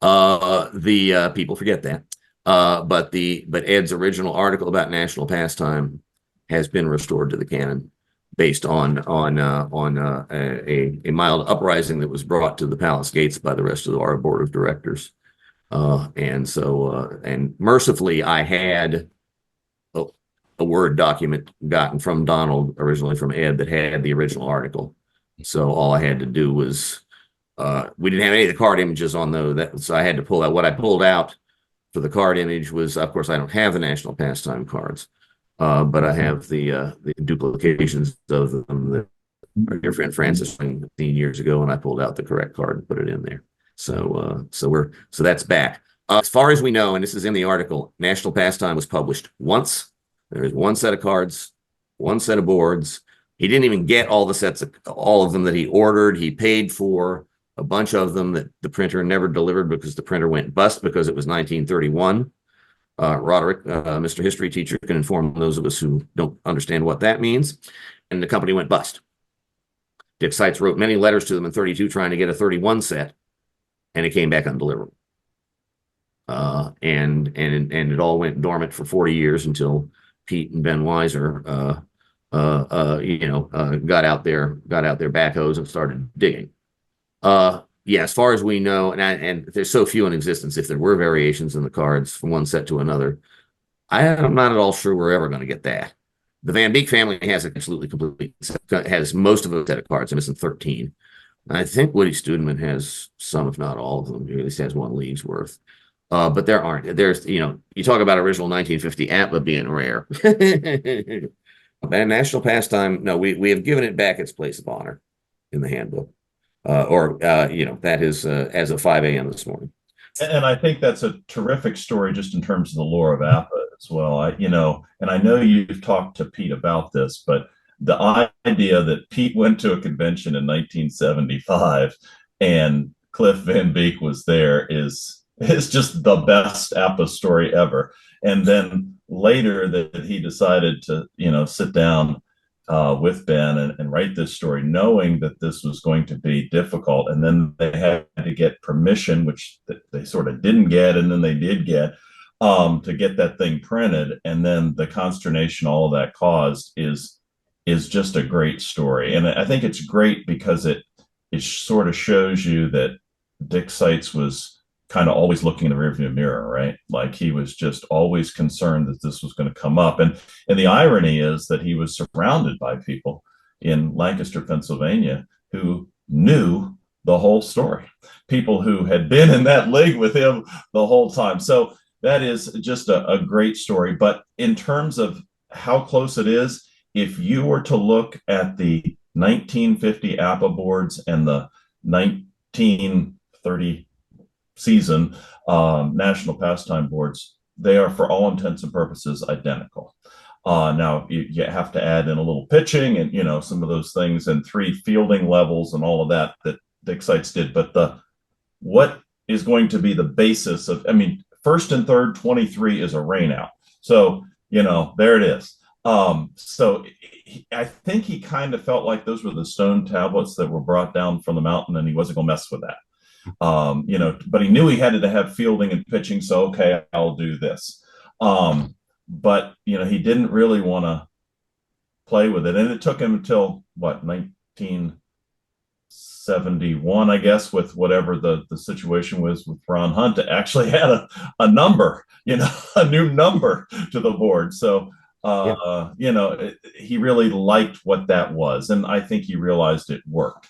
[SPEAKER 2] The people forget that. But Ed's original article about National Pastime has been restored to the canon based on a mild uprising that was brought to the palace gates by the rest of our board of directors. And mercifully, I had a Word document gotten from Donald, originally from Ed, that had the original article. So all I had to do was, we didn't have any of the card images on so I had to pull out. What I pulled out for the card image was, of course, I don't have the National Pastime cards, but I have the duplications of them that our dear friend Francis 15 years ago, and I pulled out the correct card and put it in there. So that's back. As far as we know, and this is in the article, National Pastime was published once. There is one set of cards, one set of boards. He didn't even get all of them that he ordered. He paid for a bunch of them that the printer never delivered because the printer went bust because it was 1931. Roderick, Mr. History teacher, can inform those of us who don't understand what that means. And the company went bust. Dick Seitz wrote many letters to them in 32 trying to get a 31 set, and it came back undeliverable. And it all went dormant for 40 years until Pete and Ben Weiser, got out their backhoes and started digging. Yeah, as far as we know, and there's so few in existence, if there were variations in the cards from one set to another, I'm not at all sure we're ever going to get that. The Van Beek family has absolutely complete, has most of a set of cards. I'm missing 13. I think Woody Studeman has some, if not all of them. He at least has one league's worth. But there's, you talk about original 1950 APBA being rare. And National Pastime, no, we have given it back its place of honor in the handbook. That is as of 5 a.m. this morning.
[SPEAKER 3] And I think that's a terrific story just in terms of the lore of APBA as well. And I know you've talked to Pete about this, but the idea that Pete went to a convention in 1975 and Cliff Van Beek was there is just the best APBA story ever. And then later that he decided to, sit down with Ben and write this story, knowing that this was going to be difficult. And then they had to get permission, which they sort of didn't get, and then they did get, to get that thing printed. And then the consternation all of that caused is just a great story. And I think it's great because it sort of shows you that Dick Seitz was kind of always looking in the rearview mirror, right? Like he was just always concerned that this was going to come up. And the irony is that he was surrounded by people in Lancaster, Pennsylvania, who knew the whole story. People who had been in that league with him the whole time. So that is just a great story. But in terms of how close it is, if you were to look at the 1950 APBA boards and the 1930 season National Pastime boards, they are for all intents and purposes identical. Now you have to add in a little pitching and some of those things and 3 fielding levels and all of that Dick Seitz did. But what is going to be the basis of, first and third 23 is a rainout. So there it is. So I think he kind of felt like those were the stone tablets that were brought down from the mountain, and he wasn't going to mess with that. But he knew he had to have fielding and pitching. So, okay, I'll do this. But he didn't really want to play with it. And it took him until 1971, I guess, with whatever the situation was with Ron Hunt, to actually had a number, a new number to the board. So, he really liked what that was. And I think he realized it worked.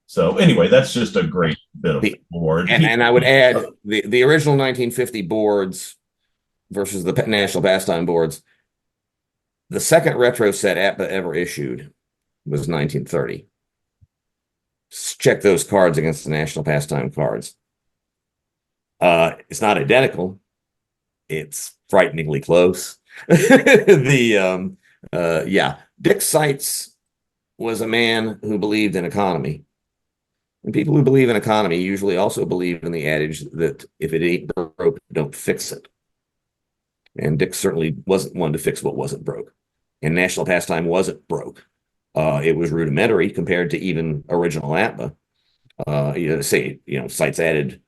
[SPEAKER 3] So anyway, that's just a great bit of board.
[SPEAKER 2] And I would add the original 1950 boards versus the National Pastime boards. The second retro set APBA ever issued was 1930. Check those cards against the National Pastime cards. It's not identical. It's frighteningly close. Dick Seitz was a man who believed in economy. And people who believe in economy usually also believe in the adage that if it ain't broke, don't fix it. And Dick certainly wasn't one to fix what wasn't broke. And National Pastime wasn't broke. It was rudimentary compared to even original APBA. Seitz added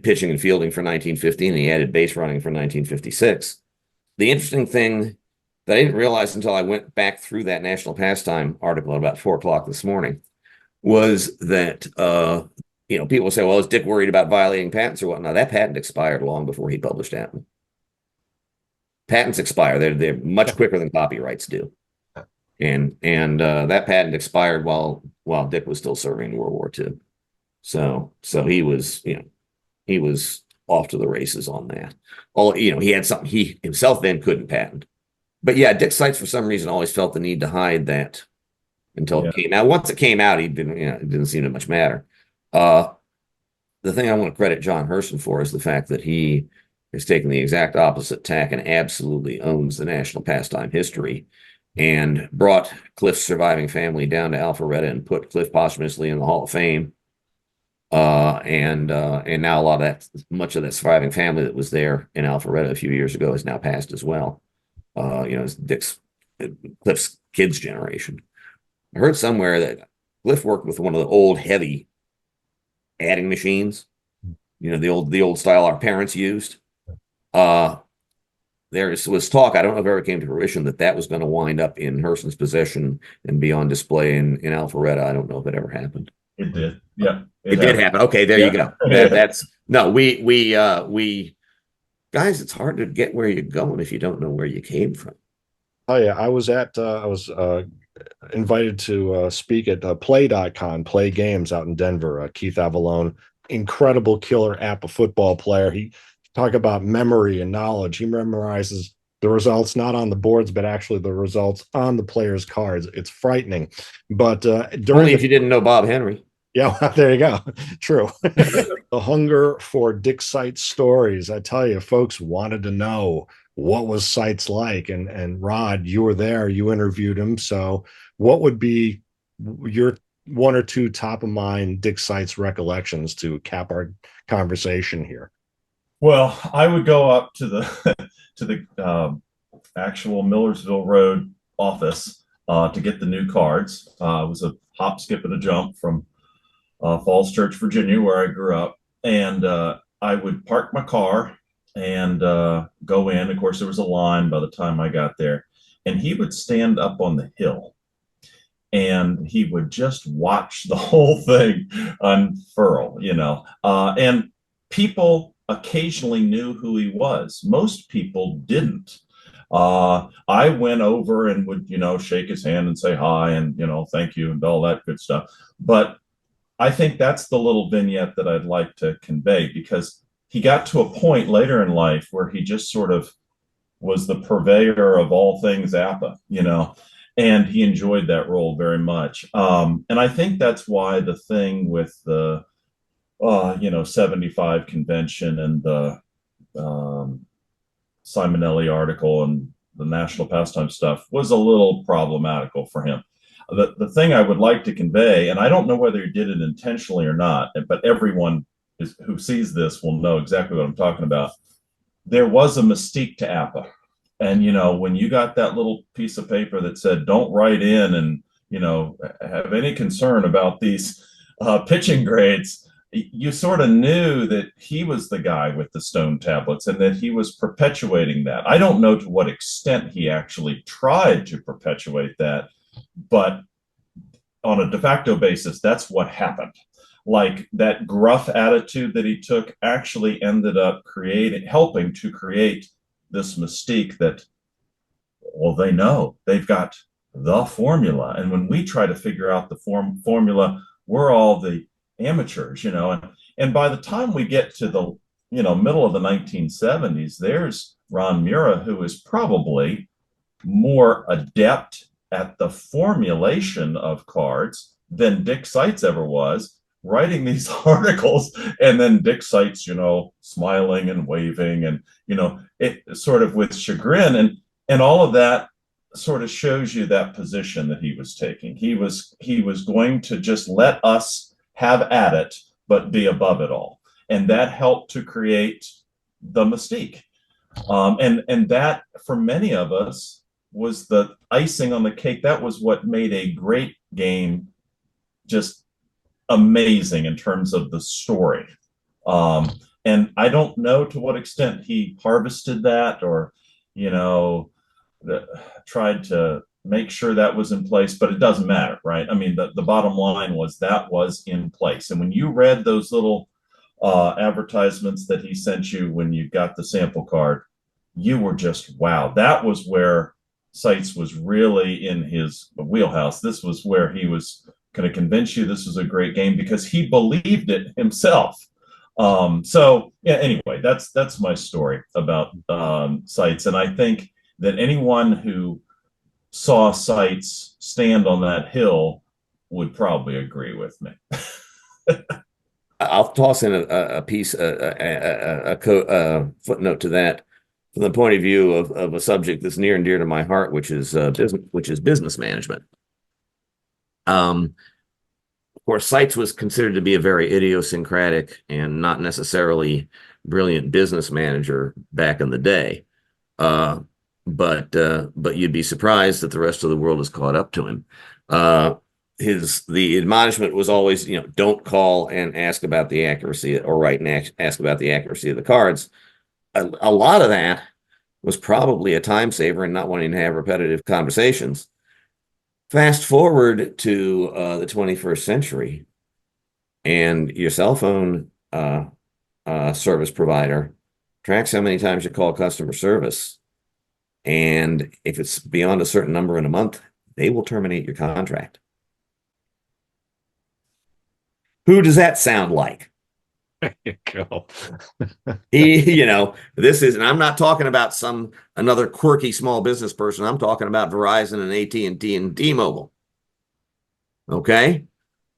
[SPEAKER 2] pitching and fielding for 1950, and he added base running for 1956. The interesting thing that I didn't realize until I went back through that National Pastime article at about 4:00 this morning was that, people say, well, is Dick worried about violating patents or whatnot? That patent expired long before he published APBA. Patents expire. They're much quicker than copyrights do. And that patent expired while Dick was still serving in World War II. So he was off to the races on that. He had something he himself then couldn't patent. But yeah, Dick Seitz for some reason always felt the need to hide that until it came out. Once it came out, it didn't seem to much matter. The thing I want to credit John Hurston for is the fact that he has taken the exact opposite tack and absolutely owns the National Pastime history and brought Cliff's surviving family down to Alpharetta and put Cliff posthumously in the Hall of Fame. And now much of that surviving family that was there in Alpharetta a few years ago has now passed as well. Cliff's kids' generation. I heard somewhere that Cliff worked with one of the old heavy adding machines, the old style our parents used. There was talk, I don't know if it ever came to fruition, that was going to wind up in Hurston's possession and be on display in Alpharetta. I don't know if it ever happened.
[SPEAKER 3] It did. Yeah.
[SPEAKER 2] It did happen. Okay, there you go. We guys, it's hard to get where you're going if you don't know where you came from.
[SPEAKER 1] Oh yeah, I was invited to speak at Play.con, Play Games out in Denver. Keith Avalone, incredible killer APBA football player. He talk about memory and knowledge. He memorizes the results not on the boards, but actually the results on the players' cards. It's frightening. But
[SPEAKER 2] only if you didn't know Bob Henry.
[SPEAKER 1] Yeah, well, there you go. True. The hunger for Dick Seitz stories. I tell you, folks wanted to know what was Seitz like. And Rod, you were there. You interviewed him. So what would be your one or two top of mind Dick Seitz recollections to cap our conversation here?
[SPEAKER 3] Well, I would go up to the actual Millersville Road office to get the new cards. It was a hop, skip, and a jump from Falls Church, Virginia, where I grew up. And I would park my car and go in. Of course, there was a line by the time I got there. And he would stand up on the hill and he would just watch the whole thing unfurl, and people occasionally knew who he was. Most people didn't. I went over and would, shake his hand and say hi and, thank you and all that good stuff. But I think that's the little vignette that I'd like to convey, because he got to a point later in life where he just sort of was the purveyor of all things APBA, and he enjoyed that role very much. And I think that's why the thing with the 75 convention and the Simonelli article and the National Pastime stuff was a little problematical for him. The thing I would like to convey, and I don't know whether he did it intentionally or not, but everyone who sees this will know exactly what I'm talking about. There was a mystique to APBA. And, when you got that little piece of paper that said, don't write in and, have any concern about these pitching grades, you sort of knew that he was the guy with the stone tablets and that he was perpetuating that. I don't know to what extent he actually tried to perpetuate that, but on a de facto basis, that's what happened. Like, that gruff attitude that he took actually ended up helping to create this mystique that, well, they know they've got the formula. And when we try to figure out the formula, we're all the amateurs, and by the time we get to the, middle of the 1970s, there's Ron Mura, who is probably more adept at the formulation of cards than Dick Seitz ever was, writing these articles, and then Dick Seitz, smiling and waving and, it sort of with chagrin, and all of that sort of shows you that position that he was taking. He was going to just let us have at it, but be above it all. And that helped to create the mystique. And that, for many of us, was the icing on the cake. That was what made a great game just amazing in terms of the story. And I don't know to what extent he harvested that or, tried to make sure that was in place, but it doesn't matter, right? I mean, the bottom line was that was in place. And when you read those little advertisements that he sent you when you got the sample card, you were just, wow. That was where Seitz was really in his wheelhouse. This was where he was going to convince you this was a great game because he believed it himself. So yeah, anyway, that's my story about Seitz. And I think that anyone who saw Seitz stand on that hill would probably agree with me.
[SPEAKER 2] I'll toss in a piece, footnote to that, from the point of view of a subject that's near and dear to my heart, which is business management. Of course, Seitz was considered to be a very idiosyncratic and not necessarily brilliant business manager back in the day. But you'd be surprised that the rest of the world has caught up to him. The admonishment was always, don't call and ask about the accuracy, or write and ask about the accuracy of the cards. A lot of that was probably a time saver and not wanting to have repetitive conversations. Fast forward to the 21st century, and your cell phone service provider tracks how many times you call customer service. And if it's beyond a certain number in a month, they will terminate your contract. Who does that sound like?
[SPEAKER 1] There you go.
[SPEAKER 2] This is, and I'm not talking about another quirky small business person. I'm talking about Verizon and AT&T and T-Mobile. Okay,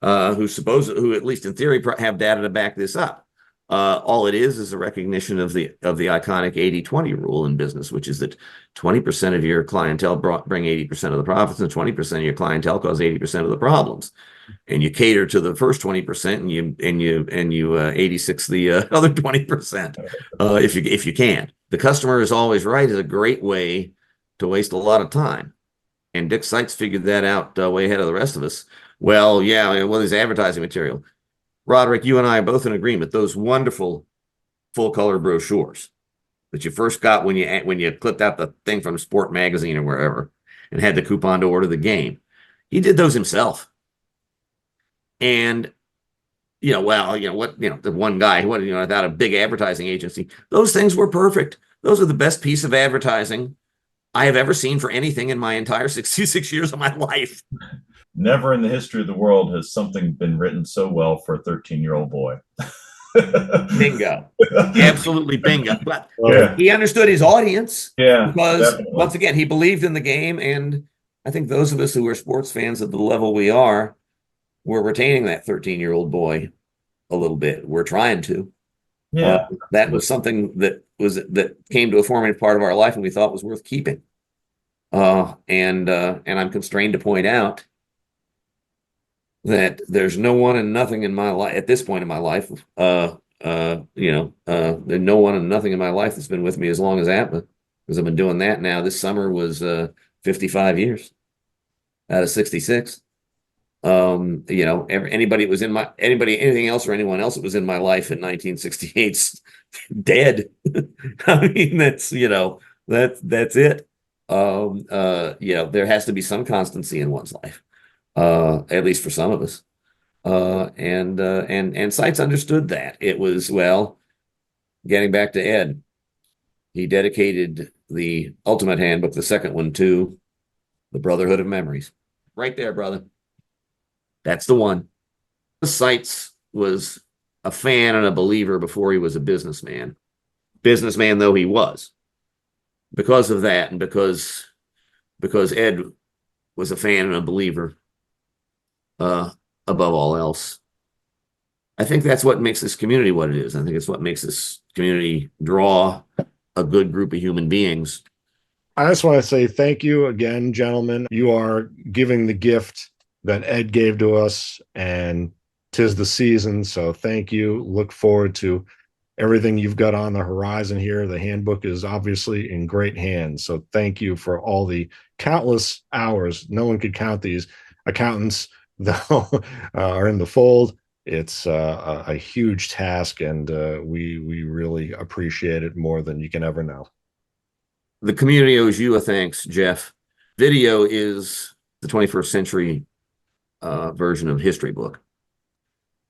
[SPEAKER 2] who at least in theory have data to back this up. All it is a recognition of the iconic 80-20 rule in business, which is that 20% of your clientele bring 80% of the profits, and 20% of your clientele cause 80% of the problems. And you cater to the first 20%, and you 86 the other 20%, if you can. The customer is always right is a great way to waste a lot of time. And Dick Seitz figured that out way ahead of the rest of us. Well, yeah, his advertising material. Roderick, you and I are both in agreement. Those wonderful full-color brochures that you first got when you clipped out the thing from Sport Magazine or wherever and had the coupon to order the game. He did those himself. And, the one guy, without a big advertising agency, those things were perfect. Those are the best piece of advertising I have ever seen for anything in my entire 66 years of my life.
[SPEAKER 3] Never in the history of the world has something been written so well for a 13-year-old boy.
[SPEAKER 2] Bingo. Absolutely bingo. But
[SPEAKER 3] Yeah.
[SPEAKER 2] he understood his audience
[SPEAKER 3] Yeah,
[SPEAKER 2] because,
[SPEAKER 3] definitely.
[SPEAKER 2] once again, he believed in the game. And I think those of us who are sports fans at the level we are, we're retaining that 13-year-old boy a little bit. We're trying to.
[SPEAKER 3] Yeah.
[SPEAKER 2] That was something that came to a formative part of our life and we thought was worth keeping. And I'm constrained to point out that there's no one and nothing in my life at this point in my life. There's no one and nothing in my life that's been with me as long as APBA, because I've been doing that now. This summer was 55 years out of 66. Anybody that was in my anything else or anyone else that was in my life in 1968's dead. I mean, that's it. There has to be some constancy in one's life, at least for some of us. And Seitz understood that. It was, well, getting back to Ed, he dedicated the Ultimate Handbook, the second one, to the Brotherhood of Memories. Right there, brother. That's the one. Seitz was a fan and a believer before he was a businessman. Businessman though he was. Because of that, and because Ed was a fan and a believer, above all else, I think that's what makes this community what it is. I think it's what makes this community draw a good group of human beings.
[SPEAKER 1] I just want to say thank you again, gentlemen. You are giving the gift that Ed gave to us, and 'tis the season. So thank you. Look forward to everything you've got on the horizon here. The handbook is obviously in great hands. So thank you for all the countless hours. No one could count these. Accountants, though, are in the fold. It's a huge task, and we really appreciate it more than you can ever know.
[SPEAKER 2] The community owes you a thanks, Jeff. Video is the 21st century version of history book,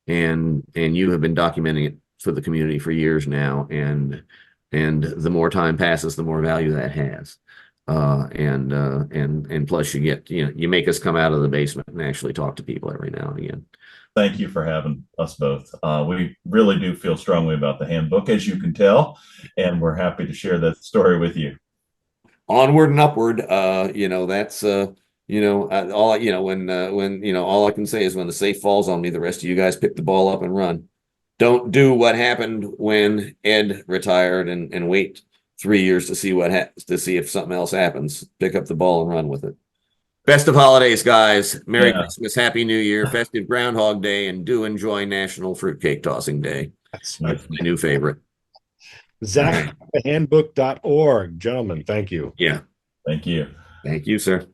[SPEAKER 2] and you have been documenting it for the community for years now, and the more time passes, the more value that has. And plus you make us come out of the basement and actually talk to people every now and again.
[SPEAKER 3] Thank you for having us both. We really do feel strongly about the handbook, as you can tell, and we're happy to share that story with you.
[SPEAKER 2] Onward and upward. That's all I can say is when the safe falls on me, the rest of you guys pick the ball up and run. Don't do what happened when Ed retired and wait 3 years to see if something else happens. Pick up the ball and run with it. Best of holidays, guys. Merry Christmas, Happy New Year, festive Groundhog Day, and do enjoy National Fruitcake Tossing Day. That's my new favorite.
[SPEAKER 1] Zack APBA Handbook.org. Gentlemen, thank you.
[SPEAKER 2] Yeah.
[SPEAKER 3] Thank you.
[SPEAKER 2] Thank you, sir.